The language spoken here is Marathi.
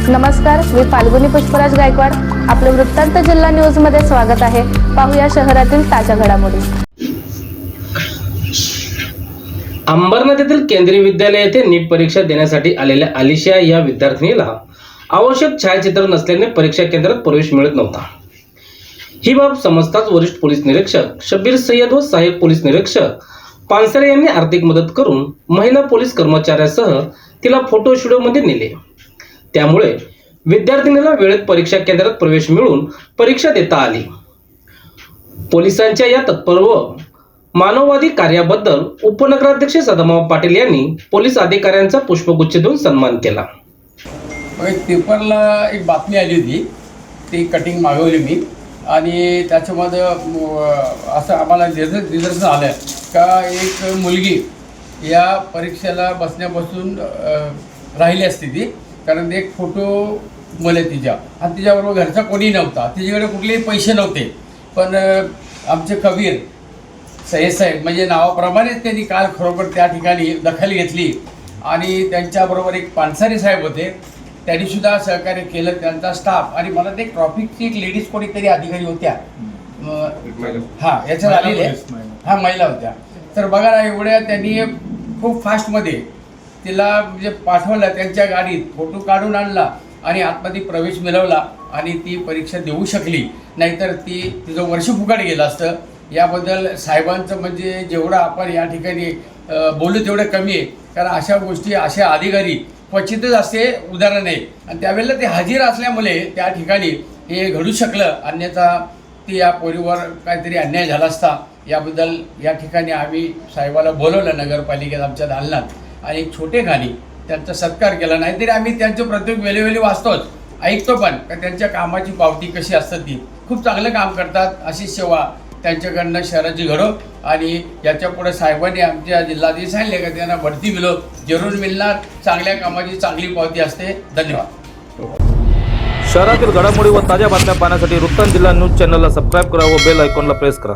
नमस्कार, मी फाल्गुनी पुष्पराज गायकवाड. आपलं वृत्तांत जिल्हा न्यूज मध्ये स्वागत आहे. पाहूया शहरातील ताज्या घडामोडी. अंबरनाथ येथील केंद्रीय विद्यालय येथे नीट परीक्षा देण्यासाठी आलेल्या आलिशा या विद्यार्थिनीला आवश्यक छायाचित्र नसल्याने परीक्षा केंद्रात प्रवेश मिळत नव्हता. ही बाब समजताच वरिष्ठ पोलीस निरीक्षक शब्बीर सय्यद व सहाय्यक पोलीस निरीक्षक पानसरे यांनी आर्थिक मदत करून महिला पोलीस कर्मचाऱ्यासह तिला फोटो स्टुडिओमध्ये नेले. त्यामुळे विद्यार्थिनीला वेळेत परीक्षा केंद्रात प्रवेश मिळून परीक्षा देता आली. पोलिसांच्या या तत्पर व मानववादी कार्याबद्दल उपनगराध्यक्ष सदाभाऊ पाटील यांनी पोलीस अधिकाऱ्यांचा पुष्पगुच्छ देऊन सन्मान केला. पेपरला एक बातमी आली होती, ती कटिंग मागवली मी आणि त्याच्यामध्ये असं आम्हाला निदर्शन आलं का एक मुलगी या परीक्षेला बसण्यापासून राहिली असती ती, कारण एक फोटो मला तिच्या आणि तिच्याबरोबर घरचा कोणी नव्हता, तिच्याकडे कुठलेही पैसे नव्हते. पण आमचे कबीर सय्यद साहेब म्हणजे नावाप्रमाणेच त्यांनी काल खरोखर त्या ठिकाणी दखल घेतली आणि त्यांच्याबरोबर एक पानसरे साहेब होते, त्यांनीसुद्धा सहकार्य केलं, त्यांचा स्टाफ. आणि मला ते ट्रॉफिकची एक लेडीज कोणीतरी अधिकारी होत्या, हां याच्यात आलेले, हां महिला होत्या. तर बघा ना, एवढ्या त्यांनी खूप फास्टमध्ये तिला म्हणजे पाठवलं, त्यांच्या गाडीत फोटो काढून आणला आणि आतमध्ये प्रवेश मिळवला आणि ती परीक्षा देऊ शकली. नाहीतर तिचं वर्ष फुकट गेलं असतं. याबद्दल साहेबांचं म्हणजे जेवढं आपण या ठिकाणी बोलू तेवढं कमी आहे, कारण अशा गोष्टी अशा अधिकारी क्वचितच असे उदाहरण आहे आणि त्यावेळेला ते हजीर असल्यामुळे त्या ठिकाणी हे घडू शकलं. अन्यथा ती या पोरीवर काहीतरी अन्याय झाला असता. याबद्दल या ठिकाणी आम्ही साहेबाला बोलवलं नगरपालिकेत आमच्या दालनात आणि एक छोटेखानी त्यांचा सत्कार केला. नाहीतरी आम्ही त्यांचं प्रत्येक वेळोवेळी वाचतोच, ऐकतो पण का त्यांच्या कामाची पावती कशी असतात. ती खूप चांगलं काम करतात. अशी सेवा त्यांच्याकडनं शहराची घडो आणि याच्यापुढे साहेबांनी आमच्या जिल्हाधिकारी सांगितले का त्यांना बढती जरूर मिळणार. चांगल्या कामाची चांगली पावती असते. धन्यवाद. शहरातील घडामोडी व ताज्या बातम्या पाहण्यासाठी वृत्तांत जिल्हा न्यूज चॅनलला सबस्क्राईब करा व बेल आयकॉनला प्रेस करा.